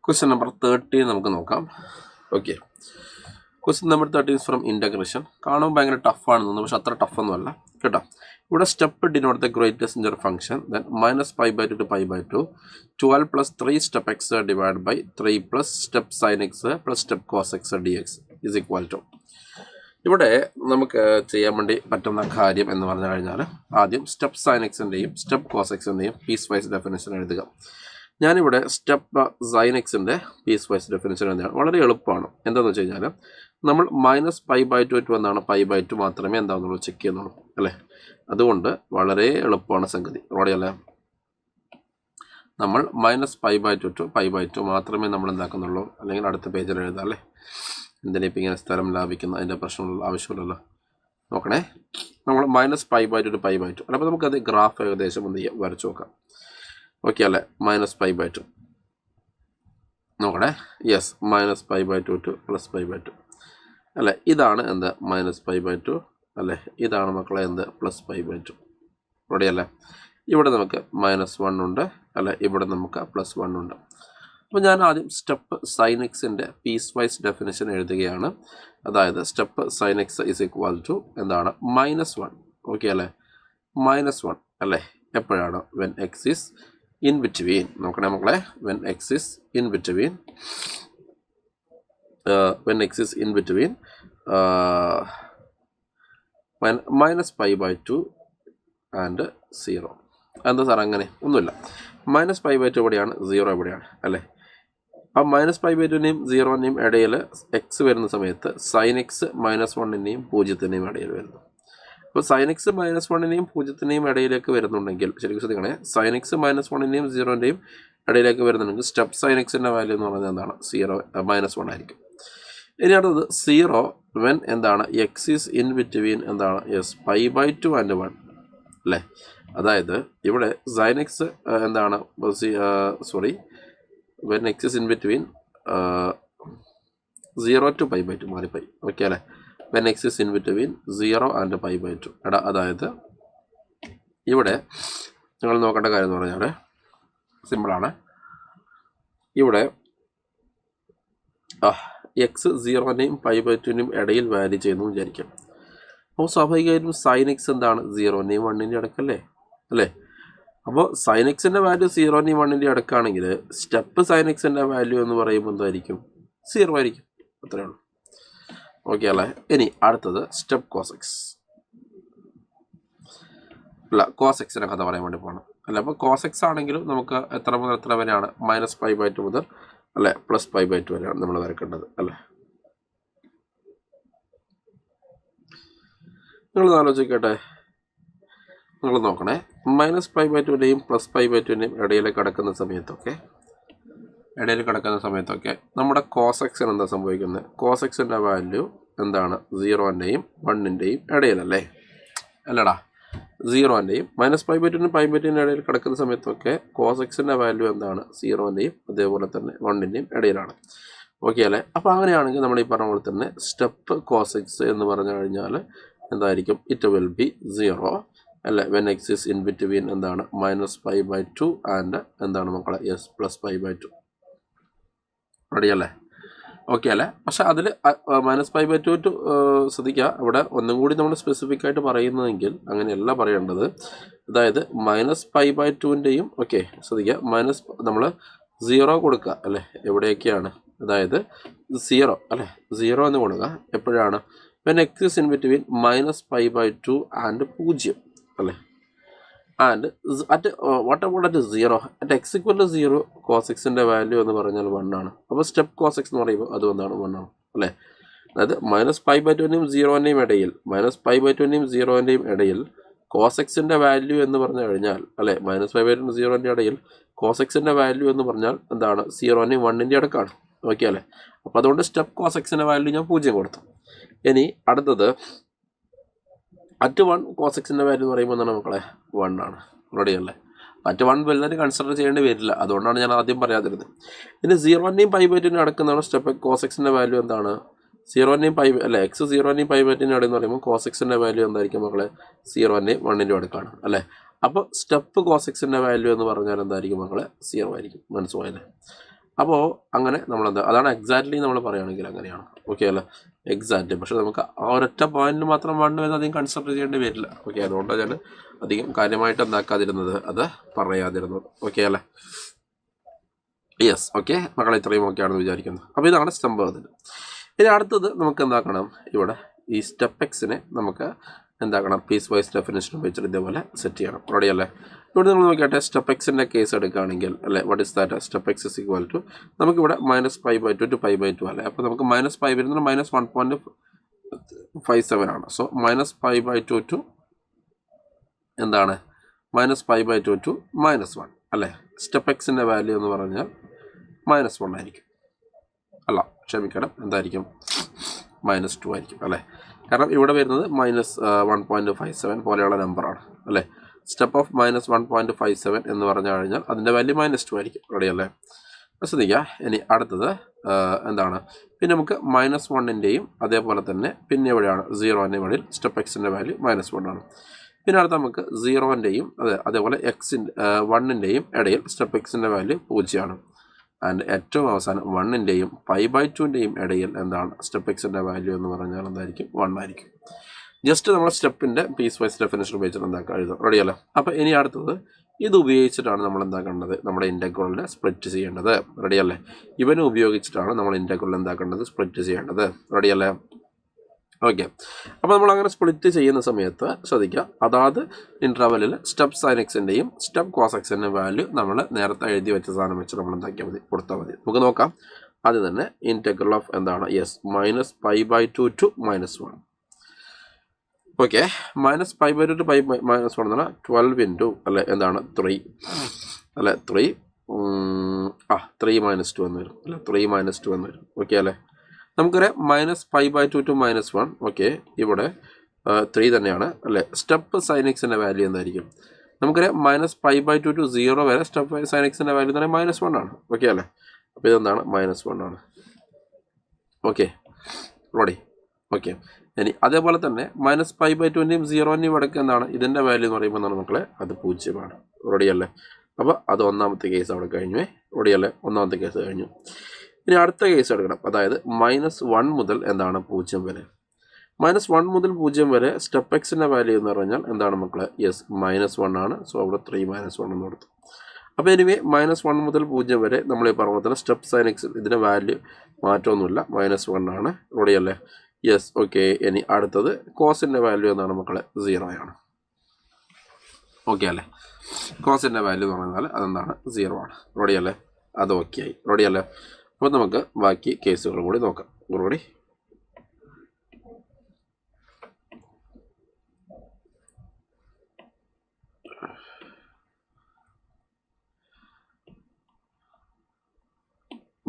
Question number 13 നമുക്ക് നോക്കാം. Okay, question number 13 from integration. കാണുമ്പോൾ ഭയങ്കര ടഫാണെന്ന് തോന്നുന്നു, പക്ഷെ അത്ര ടഫൊന്നുമല്ല കേട്ടോ. ഇവിടെ step denote the greatest integer function, then -π/2 to π/2, 12 + 3 step x divide by 3 + step sine x + step cos x dx is equal to. ഇവിടെ നമുക്ക് ചെയ്യാൻ വേണ്ടി പറ്റുന്ന കാര്യം എന്ന് പറഞ്ഞു കഴിഞ്ഞാൽ ആദ്യം സ്റ്റെപ്പ് സൈൻ എക്സിൻ്റെയും സ്റ്റെപ്പ് കോസ് എക്സിൻ്റെയും പീസ് വൈസ് ഡെഫിനിഷൻ എഴുതുക. ഞാനിവിടെ സ്റ്റെപ്പ് സൈൻ എക്സിൻ്റെ പീസ് വൈസ് ഡെഫിനിഷൻ എഴുതുകയാണ്. വളരെ എളുപ്പമാണ്. എന്താണെന്ന് വെച്ച് കഴിഞ്ഞാൽ നമ്മൾ -π/2 ടു എന്താണ് π/2 മാത്രമേ എന്താണെന്നുള്ളൂ ചെക്ക് ചെയ്യുന്നുള്ളൂ അല്ലേ. അതുകൊണ്ട് വളരെ എളുപ്പമാണ് സംഗതി. റോഡിയല്ലേ, നമ്മൾ -π/2 ടു π/2 മാത്രമേ നമ്മൾ എന്താക്കുന്നുള്ളൂ, അല്ലെങ്കിൽ അടുത്ത പേജിൽ എഴുതാം അല്ലേ. എന്തിനാ ഇപ്പം ഇങ്ങനെ സ്ഥലം ലാഭിക്കുന്ന അതിൻ്റെ പ്രശ്നമുള്ള ആവശ്യമില്ലല്ലോ. നോക്കണേ, നമ്മൾ -π/2 ടു π/2 അല്ല. അപ്പോൾ നമുക്കത് ഗ്രാഫ് ഏകദേശം ഒന്ന് വരച്ച് നോക്കാം. ഓക്കെ അല്ലേ, -π/2 നോക്കണേ. യെസ്, -π/2 ടു +π/2 അല്ലേ. ഇതാണ് എന്ത് -π/2 അല്ലേ. ഇതാണ് മക്കളെ എന്ത് +π/2. റെഡി അല്ലേ. ഇവിടെ നമുക്ക് -1 ഉണ്ട് അല്ലേ, ഇവിടെ നമുക്ക് +1 ഉണ്ട്. അപ്പോൾ ഞാൻ ആദ്യം സ്റ്റെപ്പ് സൈൻ എക്സിൻ്റെ പീസ് വൈസ് ഡെഫിനിഷൻ എഴുതുകയാണ്. അതായത് step sine x is equal to എന്താണ് -1. ഓക്കെ അല്ലേ, -1 അല്ലേ. എപ്പോഴാണ്? When x is in between. നോക്കണേ മക്കളെ, when x is in between -π/2 and 0. എന്താ സാർ അങ്ങനെ? ഒന്നുമില്ല. -π/2 എവിടെയാണ്, 0 എവിടെയാണ് അല്ലേ. ആ -π/2ൻ്റെയും 0ൻ്റെയും ഇടയിൽ എക്സ് വരുന്ന സമയത്ത് സൈൻ എക്സ് -1ൻ്റെയും 0ൻ്റെയും ഇടയിൽ വരുന്നു. അപ്പോൾ സൈൻ എക്സ് -1ൻ്റെയും 0ൻ്റെയും ഇടയിലേക്ക് വരുന്നുണ്ടെങ്കിൽ, ശരിക്കും ശ്രദ്ധിക്കണേ, സൈൻ എക്സ് -1ൻ്റെയും 0ൻ്റെയും ഇടയിലേക്ക് വരുന്നുണ്ടെങ്കിൽ സ്റ്റെപ്പ് സൈൻ എക്സിൻ്റെ വാല്യൂ എന്ന് പറയുന്നത് എന്താണ്? 1 ആയിരിക്കും. ഇനി അടുത്തത് 0 വെൻ എന്താണ് എക്സ് ഈസ് ഇൻ ബിറ്റ്വീൻ എന്താണ്? യെസ്, π/2 ആൻഡ് 1 അല്ലേ. അതായത് ഇവിടെ സൈൻ എക്സ് എന്താണ് when x is in between 0 to π/2 മാറിപ്പോയി. ഓക്കെ അല്ലേ. When x is in between 0 and π/2 എടാ. അതായത് ഇവിടെ നിങ്ങൾ നോക്കേണ്ട കാര്യം എന്ന് പറഞ്ഞാൽ സിമ്പിളാണ്. ഇവിടെ എക്സ് 0ൻ്റെയും π/2ൻ്റെയും ഇടയിൽ വാല്യൂ ചെയ്യുന്നു വിചാരിക്കാം. അപ്പോൾ സ്വാഭാവികമായിട്ടും സൈൻ എക്സ് എന്താണ്? 0ൻ്റെയും 1ൻ്റെയും ഇടക്കല്ലേ അല്ലേ. അപ്പോൾ സൈൻ എക്സിൻ്റെ വാല്യൂ 0ൻ്റെയും 1ൻ്റെയും ഇടക്കാണെങ്കിൽ സ്റ്റെപ്പ് സൈൻ എക്സിൻ്റെ വാല്യൂ എന്ന് പറയുമ്പോൾ എന്തായിരിക്കും? 0 ആയിരിക്കും. അത്രേ ഉള്ളൂ. ഓക്കെ അല്ലേ. ഇനി അടുത്തത് സ്റ്റെപ്പ് കോസ് എക്സ് അല്ല, കോസ് എക്സിൻ്റെ കഥ പറയാൻ വേണ്ടി പോകണം അല്ല. അപ്പോൾ കോസ് എക്സ് ആണെങ്കിലും നമുക്ക് എത്ര മുതൽ എത്ര വരെയാണ്? -π/2 മുതൽ അല്ലേ +π/2 വരെയാണ് നമ്മൾ വരക്കേണ്ടത് അല്ലേ. നിങ്ങൾ ആലോചിക്കട്ടെ, നിങ്ങൾ നോക്കണേ, -π/2ൻ്റെയും +π/2ൻ്റെയും ഇടയിൽ കിടക്കുന്ന സമയത്തൊക്കെ നമ്മുടെ കോസ് എക്സിന് എന്താ സംഭവിക്കുന്നത്? കോസ് എക്സിൻ്റെ വാല്യൂ എന്താണ്? 0ൻ്റെയും 1ൻ്റെയും ഇടയിലല്ലേ അല്ലടാ. 0ൻ്റെയും -π/2ൻ്റെയും π/2ൻ്റെയും ഇടയിൽ കിടക്കുന്ന സമയത്തൊക്കെ കോസ് എക്സിൻ്റെ വാല്യൂ എന്താണ്? 0ൻ്റെയും അതേപോലെ തന്നെ 1ൻ്റെയും ഇടയിലാണ്. ഓക്കെ അല്ലേ. അപ്പോൾ അങ്ങനെയാണെങ്കിൽ നമ്മൾ ഈ പറഞ്ഞ പോലെ തന്നെ സ്റ്റെപ്പ് കോസ് എക്സ് എന്ന് പറഞ്ഞു കഴിഞ്ഞാൽ എന്തായിരിക്കും? ഇറ്റ് വിൽ ബി 0 അല്ലേ. When x is in between എന്താണ്? -π/2 ആൻഡ് എന്താണ് മക്കളെ? യെസ്, +π/2. റെഡി അല്ലേ. ഓക്കെ അല്ലേ. പക്ഷെ അതിൽ -π/2 ടു ശ്രദ്ധിക്കുക, ഇവിടെ ഒന്നും കൂടി നമ്മൾ സ്പെസിഫിക് ആയിട്ട് പറയുന്നതെങ്കിൽ അങ്ങനെയല്ല പറയേണ്ടത്. അതായത് -π/2ൻ്റെയും ഓക്കെ ശ്രദ്ധിക്കുക, നമ്മൾ 0 കൊടുക്കുക അല്ലേ. എവിടെയൊക്കെയാണ്? അതായത് 0 അല്ലേ, 0 എന്ന് കൊടുക്കുക. എപ്പോഴാണ്? When x is in between -π/2 and 0 അല്ലേ. And at what about at 0? At x equal to 0 cos എക്സിൻ്റെ വാല്യൂ എന്ന് പറഞ്ഞാൽ 1 ആണ്. അപ്പോൾ സ്റ്റെപ്പ് കോസ് എക്സ് എന്ന് പറയുമ്പോൾ അത് എന്താണ്? 1 ആണ് അല്ലേ. അതായത് -π/2ൻ്റെയും 0ൻ്റെയും ഇടയിൽ -π/2ൻ്റെയും 0ൻ്റെയും ഇടയിൽ കോസ് എക്സിൻ്റെ വാല്യൂ എന്ന് പറഞ്ഞു കഴിഞ്ഞാൽ അല്ലേ, -π/2ൻ്റെയും 0ൻ്റെ ഇടയിൽ കോസ് എക്സിൻ്റെ വാല്യൂ എന്ന് പറഞ്ഞാൽ എന്താണ്? 0ൻ്റെയും 1ൻ്റെയും ഇടക്കാണ്. ഓക്കെ അല്ലേ. അപ്പോൾ അതുകൊണ്ട് സ്റ്റെപ്പ് കോസ് എക്സിൻ്റെ വാല്യൂ ഞാൻ 0 കൊടുത്തു. ഇനി അടുത്തത് അറ്റ് 1 കോസ് എക്സിൻ്റെ വാല്യൂ എന്ന് പറയുമ്പോൾ എന്താണ് മക്കളെ? 1 ആണ്. റെഡി അല്ലേ. അറ്റ് 1 വലുതായിട്ട് കൺസിഡർ ചെയ്യേണ്ടി വരില്ല, അതുകൊണ്ടാണ് ഞാൻ ആദ്യം പറയാതിരുന്നത്. ഇനി 0ൻ്റെയും π/2ൻ്റെയും അടക്കുന്നതാണ് സ്റ്റെപ്പ് കോസ് എക്സിൻ്റെ വാല്യൂ എന്താണ്? 0ൻ്റെയും അല്ലേ, എക്സ് 0ൻ്റെയും π/2ൻ്റെയും ഇടയിൽ എന്ന് പറയുമ്പോൾ കോസ് എക്സിൻ്റെ വാല്യൂ എന്തായിരിക്കും മക്കളെ? 0ൻ്റെയും 1ൻ്റെയും അടുക്കാണ് അല്ലേ. അപ്പോൾ സ്റ്റെപ്പ് കോസ് എക്സിൻ്റെ വാല്യൂ എന്ന് പറഞ്ഞാൽ എന്തായിരിക്കും മക്കളെ? 0 ആയിരിക്കും. മനസ്സിലായല്ലേ. അപ്പോൾ അങ്ങനെ നമ്മളെന്താ അതാണ് എക്സാക്ട്ലി നമ്മൾ പറയുകയാണെങ്കിൽ അങ്ങനെയാണ്. ഓക്കെ അല്ലേ, എക്സാക്ട്ലി. പക്ഷെ നമുക്ക് ആ ഒരൊറ്റ പോയിന്റിൽ മാത്രം 1 എന്ന് അധികം കൺസിഡർ ചെയ്യേണ്ടി വരില്ല. ഓക്കെ, അതുകൊണ്ടാണ് ഞാൻ അധികം കാര്യമായിട്ട് എന്താക്കാതിരുന്നത്, അത് പറയാതിരുന്നത്. ഓക്കെ അല്ലേ, യെസ്. ഓക്കെ മക്കളെ, ഇത്രയും ഓക്കെ ആണെന്ന് വിചാരിക്കുന്നു. അപ്പോൾ ഇതാണ് സ്റ്റെപ്പ് അതിൽ. ഇനി അടുത്തത് നമുക്ക് എന്താക്കണം, ഇവിടെ ഈ സ്റ്റെപ്പ് എക്സിനെ നമുക്ക് എന്താക്കണം, പീസ് വൈസ് ഡെഫിനേഷൻ ഉപയോഗിച്ചിട്ട് ഇതേപോലെ സെറ്റ് ചെയ്യണം. റെഡി അല്ലേ? ഇവിടെ നിങ്ങൾ നോക്കിയാട്ടെ, സ്റ്റെപ്പ് എക്സിൻ്റെ കേസ് എടുക്കുകയാണെങ്കിൽ അല്ലേ, what is that, step x is equal to നമുക്കിവിടെ -π/2 to π/2 അല്ലേ. അപ്പോൾ നമുക്ക് -π വരുന്നത് -1.57 ആണ്. സോ -π/2 ടു എന്താണ്, -π/2 ടു -1 അല്ലേ. സ്റ്റെപ്പ് എക്സിൻ്റെ വാല്യൂ എന്ന് പറഞ്ഞാൽ -1 ആയിരിക്കും. അല്ല ക്ഷമിക്കണം, എന്തായിരിക്കും, -2 ആയിരിക്കും അല്ലേ. കാരണം ഇവിടെ വരുന്നത് -1.57 പോലെയുള്ള നമ്പറാണ് അല്ലേ. സ്റ്റെപ്പ് ഓഫ് -1.57 എന്ന് പറഞ്ഞു കഴിഞ്ഞാൽ അതിൻ്റെ വാല്യൂ -2 ആയിരിക്കും. റെഡി അല്ലേ? ശ്രദ്ധിക്കുക. ഇനി അടുത്തത് എന്താണ്, പിന്നെ നമുക്ക് -1ൻ്റെയും അതേപോലെ തന്നെ പിന്നെ എവിടെയാണ് 0ൻ്റെയും ഇടയിൽ സ്റ്റെപ്പ് എക്സിൻ്റെ വാല്യൂ -1 ആണ്. പിന്നെ അടുത്ത നമുക്ക് 0ൻ്റെയും അതേപോലെ 1ൻ്റെയും ഇടയിൽ സ്റ്റെപ്പ് എക്സിൻ്റെ വാല്യൂ 0 ആണ്. ആൻഡ് ഏറ്റവും അവസാനം 1ൻ്റെയും π/2ൻ്റെയും ഇടയിൽ എന്താണ് സ്റ്റെപ്പ് എക്സിൻ്റെ വാല്യൂ എന്ന് പറഞ്ഞാൽ എന്തായിരിക്കും, 1 ആയിരിക്കും. ജസ്റ്റ് നമ്മൾ സ്റ്റെപ്പിൻ്റെ പീസ് വൈസ് ഡെഫിനേഷൻ ഉപയോഗിച്ചിട്ട് എന്താക്കാം എഴുതാം. റെഡി അല്ലേ? അപ്പോൾ ഇനി അടുത്തത് ഇത് ഉപയോഗിച്ചിട്ടാണ് നമ്മൾ എന്താക്കേണ്ടത്, നമ്മുടെ ഇൻ്റഗ്രലിനെ സ്പ്ലിറ്റ് ചെയ്യേണ്ടത്. റെഡി അല്ലേ? ഇവനെ ഉപയോഗിച്ചിട്ടാണ് നമ്മൾ ഇൻ്റഗ്രൽ എന്താക്കേണ്ടത്, സ്പ്ലിറ്റ് ചെയ്യേണ്ടത്. റെഡി അല്ലേ? ഓക്കെ. അപ്പോൾ നമ്മൾ അങ്ങനെ സ്പ്ലിറ്റ് ചെയ്യുന്ന സമയത്ത് ശ്രദ്ധിക്കുക, അതാത് ഇൻ്റർവെല്ലിൽ സ്റ്റെപ്പ് സൈൻ എക്സിൻ്റെയും സ്റ്റെപ്പ് കോസ് എക്സിൻ്റെയും വാല്യൂ നമ്മൾ നേരത്തെ എഴുതി വെച്ച സാധനം വെച്ച് നമ്മൾ എന്താക്കിയാൽ മതി, കൊടുത്താൽ മതി. നമുക്ക് നോക്കാം. ആദ്യം തന്നെ ഇൻ്റഗ്രൽ ഓഫ് എന്താണ്, യെസ്, -π/2 to -1. ഓക്കെ, -π/2 to -1 എന്ന് പറഞ്ഞാൽ 12 ഇൻറ്റു അല്ലേ എന്താണ് 3 അല്ലേ, 3 -2 എന്ന് വരും അല്ലേ, 3 -2 എന്ന് വരും. ഓക്കെ അല്ലേ? നമുക്കറിയാം -π/2 to -1. ഓക്കെ, ഇവിടെ 3 തന്നെയാണ് അല്ലേ. സ്റ്റെപ്പ് സൈൻ എക്സിൻ്റെ വാല്യൂ എന്തായിരിക്കും, നമുക്കറിയാം -π/2 to 0 വരെ സ്റ്റെപ്പ് സൈൻ എക്സിൻ്റെ വാല്യൂ എന്ന് പറയുന്നത് -1 ആണ്. ഓക്കെ അല്ലേ? അപ്പോൾ ഇതെന്താണ്, -1 ആണ്. Okay, ready. ഓക്കെ, ഇനി അതേപോലെ തന്നെ -π/2ൻ്റെയും 0ൻ്റെയും ഇടയ്ക്ക് എന്താണ് ഇതിൻ്റെ വാല്യൂ എന്ന് പറയുമ്പോൾ എന്താണ് മക്കളെ, അത് 0 ആണ്. റെഡി അല്ലേ? അപ്പോൾ അത് ഒന്നാമത്തെ കേസ് അവിടെ കഴിഞ്ഞു. റെഡി അല്ലേ? ഒന്നാമത്തെ കേസ് കഴിഞ്ഞു. ഇനി അടുത്ത കേസ് എടുക്കണം. അതായത് -1 മുതൽ എന്താണ് 0 വരെ. -1 മുതൽ 0 വരെ സ്റ്റെപ്പ് എക്സിൻ്റെ വാല്യൂ എന്ന് പറഞ്ഞാൽ എന്താണ് മക്കളെ, യെസ്, -1 ആണ്. സോ അവിടെ 3 -1 എന്ന് കൊടുത്തു. അപ്പോൾ എനിവേ -1 മുതൽ 0 വരെ നമ്മൾ ഈ പറഞ്ഞ പോലെ സ്റ്റെപ്പ് സൈൻ എക്സ് ഇതിൻ്റെ വാല്യൂ മാറ്റമൊന്നുമില്ല, -1 ആണ്. റെഡി അല്ലേ? യെസ്. ഓക്കെ, ഇനി അടുത്തത് കോസിൻ്റെ വാല്യൂ എന്താണ് മക്കളെ, 0 ആണ്. ഓക്കെ അല്ലേ? കോസിൻ്റെ വാല്യൂ എന്ന് പറഞ്ഞാൽ അതെന്താണ്, 0 ആണ്. റെഡി അല്ലേ? അത് ഓക്കെ ആയി. റെഡി അല്ലേ? അപ്പോൾ നമുക്ക് ബാക്കി കേസുകൾ കൂടി നോക്കാം. റെഡി?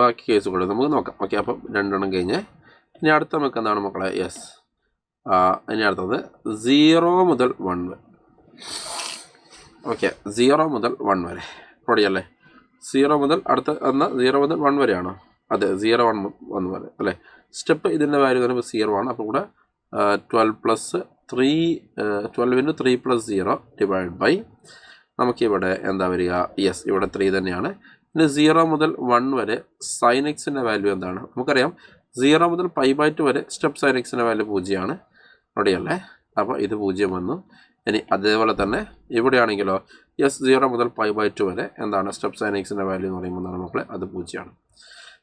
ബാക്കി കേസുകൾ നമുക്ക് നോക്കാം. ഓക്കെ, അപ്പം 2 എണ്ണം കഴിഞ്ഞ് ഇനി അടുത്ത നമുക്ക് എന്താണ് മക്കളെ, യെസ്, ഇനി അടുത്തത് 0 മുതൽ 1 വരെ. ഓക്കെ, 0 മുതൽ 1 വരെ. റെഡി അല്ലേ? 0 മുതൽ അടുത്ത 0 മുതൽ 1 വരെയാണോ? അതെ, 0 1 വരെ അല്ലേ. സ്റ്റെപ്പ് ഇതിൻ്റെ വാല്യൂ എന്ന് പറയുമ്പോൾ 0 ആണ്. അപ്പോൾ ഇവിടെ 12 + 3 12 × 3 + 0 ഡിവൈഡ് ബൈ നമുക്കിവിടെ എന്താ വരിക, യെസ്, ഇവിടെ 3 തന്നെയാണ്. പിന്നെ 0 മുതൽ 1 വരെ സൈൻ എക്സിൻ്റെ വാല്യൂ എന്താണ്, നമുക്കറിയാം 0 മുതൽ π/2 വരെ സ്റ്റെപ്പ് സൈൻ എക്സിൻ്റെ വാല്യൂ 0 ആണ്. റെഡി അല്ലേ? അപ്പോൾ ഇത് 0 വന്നു. ഇനി അതേപോലെ തന്നെ ഇവിടെയാണെങ്കിലോ, യെസ്, 0 മുതൽ π/2 വരെ എന്താണ് സ്റ്റെപ്പ് സൈൻ എക്സിൻ്റെ വാല്യൂ എന്ന് പറയുമ്പോൾ എന്താണ് മക്കളെ, അത് 0 ആണ്.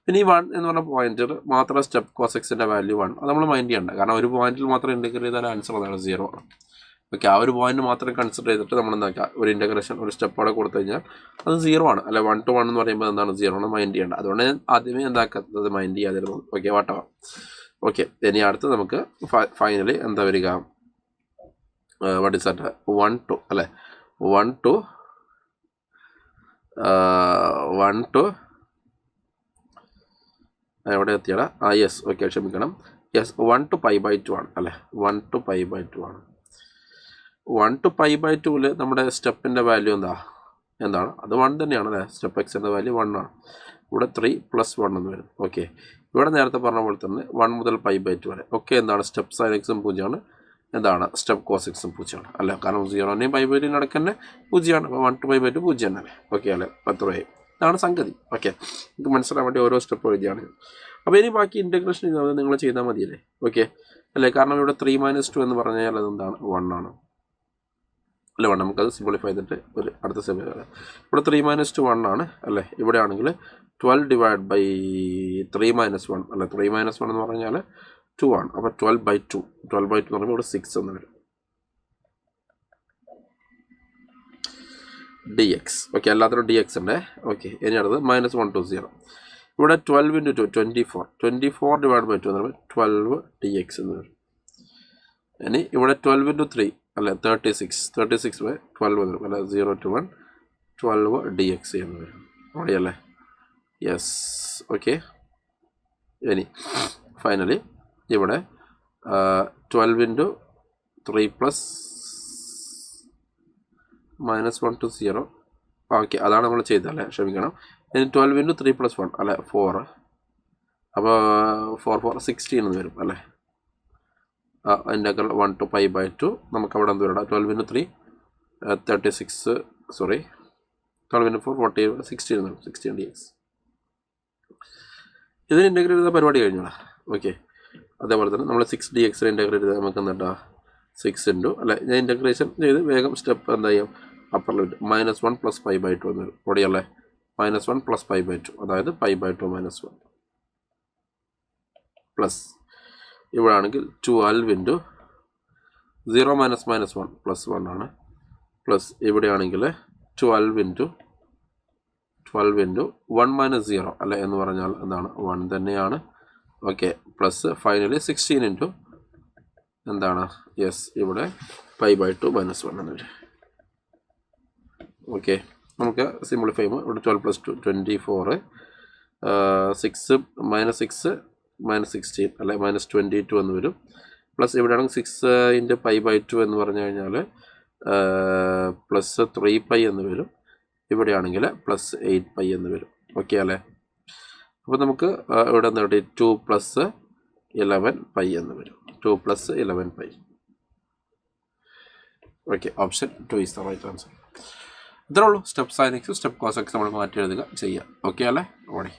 പിന്നെ ഈ 1 എന്ന് പറഞ്ഞ പോയിന്റിൽ മാത്രം സ്റ്റെപ്പ് കോസ് എക്സിൻ്റെ വാല്യൂ 1, അത് നമ്മൾ മൈൻഡ് ചെയ്യണ്ട. കാരണം ഒരു പോയിന്റിൽ മാത്രം ഇൻറ്റഗ്രേറ്റ് ചെയ്താൽ ആൻസർ അതാണ് 0 ആണ്. ഓക്കെ, ആ ഒരു പോയിന്റ് മാത്രം കൺസിഡർ ചെയ്തിട്ട് നമ്മൾ എന്താക്കുക, ഒരു ഇൻറ്റഗ്രേഷൻ ഒരു സ്റ്റെപ്പ് അവിടെ കൊടുത്തു കഴിഞ്ഞാൽ അത് 0 ആണ് അല്ലെ. 1 to 1 എന്ന് പറയുമ്പോൾ എന്താണ് 0 ആണ്, മൈൻഡ് ചെയ്യേണ്ട. അതുകൊണ്ട് ഞാൻ ആദ്യമേ എന്താക്കുന്നത് മൈൻഡ് ചെയ്യാതിരുന്നു. ഓക്കെ, വാട്ടവാ. ഓക്കെ, ഇനി അടുത്ത് നമുക്ക് ഫൈനലി എന്താ വരിക, വാട്ട് ഇസ് ദാറ്റ്, 1 to അല്ലേ, 1 to എവിടെ എത്തിയടാ, യെസ്, ഓക്കെ, ക്ഷമിക്കണം, യെസ്, 1 to π/2 ആണ് അല്ലേ. 1 to π/2 ആണ്. 1 to π/2 നമ്മുടെ സ്റ്റെപ്പിൻ്റെ വാല്യൂ എന്താണ്, അത് 1 തന്നെയാണ് അല്ലേ. സ്റ്റെപ്പ് എക്സിൻ്റെ വാല്യൂ 1 ആണ്. ഇവിടെ 3 + 1 എന്ന് വരും. ഓക്കെ, ഇവിടെ നേരത്തെ പറഞ്ഞ പോലെ തന്നെ 1 മുതൽ π/2 വരെ ഒക്കെ എന്താണ് സ്റ്റെപ്പ് സൈൻ എക്സും 0 ആണ്, എന്താണ് സ്റ്റെപ്പ് കോസ് എക്സും 0 ആണ് അല്ലേ. കാരണം 0ൻ്റെയും π/2 നടക്കന്നെ 0 ആണ്. അപ്പോൾ 1 to π/2 0 തന്നെ. ഓക്കെ അല്ലേ? 10 രൂപയായി. ഇതാണ് സംഗതി. ഓക്കെ, നിങ്ങൾക്ക് മനസ്സിലാൻ വേണ്ടി ഓരോ സ്റ്റെപ്പ് എഴുതിയാണ്. അപ്പോൾ ഇനി ബാക്കി ഇൻറ്റഗ്രേഷൻ ചെയ്യുന്നത് നിങ്ങൾ ചെയ്താൽ മതിയല്ലേ. ഓക്കെ അല്ലേ, കാരണം ഇവിടെ 3 - 2 എന്ന് പറഞ്ഞാൽ അതെന്താണ് 1 ആണ് അല്ലേ. 1 നമുക്കത് സിംപ്ലിഫൈ ചെയ്തിട്ട് ഒരു അടുത്ത സ്റ്റെപ്പ് ഇവിടെ 3 - 2 1 ആണ് അല്ലേ. ഇവിടെ ആണെങ്കിൽ 12 ഡിവൈഡ് ബൈ 3 - 1 അല്ല. 3 - 1 എന്ന് പറഞ്ഞാൽ 2 ആണ്. അപ്പോൾ 12/2 എന്ന് പറയുമ്പോൾ ഇവിടെ 6 എന്ന് വരും dx. ഓക്കെ, എല്ലാത്തിനും dx ഉണ്ട്. ഓക്കെ, ഇനി അടുത്തത് -1 to 0. ഇവിടെ 12 × 2 24. 24 ഡിവൈഡ് ബൈ 2 എന്ന് പറയുമ്പോൾ 12 dx എന്ന് വരും. ഇനി ഇവിടെ 12 × 3 അല്ലെ 36/12 എന്ന് വരും അല്ലെ. 0 to 1 12 dx എന്ന് വരും. അവിടെയല്ലേ. യെസ്. ഓക്കെ, ഇനി ഫൈനലി ഇവിടെ 12 × 3 പ്ലസ് -1 to 0. ഓക്കെ, അതാണ് നമ്മൾ ചെയ്തല്ലേ, ക്ഷമിക്കണം. ഇനി 12 × 3 + 1 അല്ലേ 4. അപ്പോൾ 4 16 എന്ന് വരും അല്ലേ. ഇൻ്റഗ്രൽ 1 to π/2 നമുക്ക് അവിടെ എന്ത് വരണം. 12 × 3 36 സോറി 12 × 4 40 16 എന്ന് വരും. 16 dx. ഇതിന് ഇൻ്റഗ്രേറ്റ് ചെയ്ത പരിപാടി കഴിഞ്ഞോളാം. ഓക്കെ, അതേപോലെ തന്നെ നമ്മൾ 6 dx ഇൻ്റഗ്രേറ്റ് ചെയ്താൽ നമുക്ക് എന്താ 6 × അല്ലെ. ഞാൻ ഇൻ്റഗ്രേഷൻ ചെയ്ത് വേഗം സ്റ്റെപ്പ് എന്താ ചെയ്യാം, അപ്പർ ലിമിറ്റ് -1 + π/2 എന്ന് വരും. ഓടിയല്ലേ. -1 + π/2 അതായത് π/2 - 1 പ്ലസ് ഇവിടെ ആണെങ്കിൽ 12 × 0 - -1 +1 ആണ്. പ്ലസ് ഇവിടെ ആണെങ്കിൽ 12 × 1 - 0 അല്ലെ എന്ന് പറഞ്ഞാൽ എന്താണ് 1 തന്നെയാണ്. ഓക്കെ, പ്ലസ് ഫൈനലി 16 × എന്താണ് യെസ് ഇവിടെ π/2 - 1 എന്ന് വരും. ഓക്കെ, നമുക്ക് സിംപ്ലിഫൈ ചെയ്യുമ്പോൾ ഇവിടെ 12 + 2 24 6 - 16 അല്ലെ -22 എന്ന് വരും. പ്ലസ് ഇവിടെ ആണെങ്കിൽ 6 × π/2 എന്ന് പറഞ്ഞു കഴിഞ്ഞാൽ പ്ലസ് 3π എന്ന് വരും. ഇവിടെയാണെങ്കിൽ പ്ലസ് 8π എന്ന് വരും. ഓക്കെ അല്ലേ. അപ്പോൾ നമുക്ക് ഇവിടെ നേടി 2 + 11π എന്ന് വരും. 2 + 11π. Okay, option 2 is the right answer. ഇത്രേ ഉള്ളൂ. Step sine x step cos x നമ്മൾ മാറ്റി എഴുതുക ചെയ്യുക. ഓക്കെ അല്ലേ. ഓടി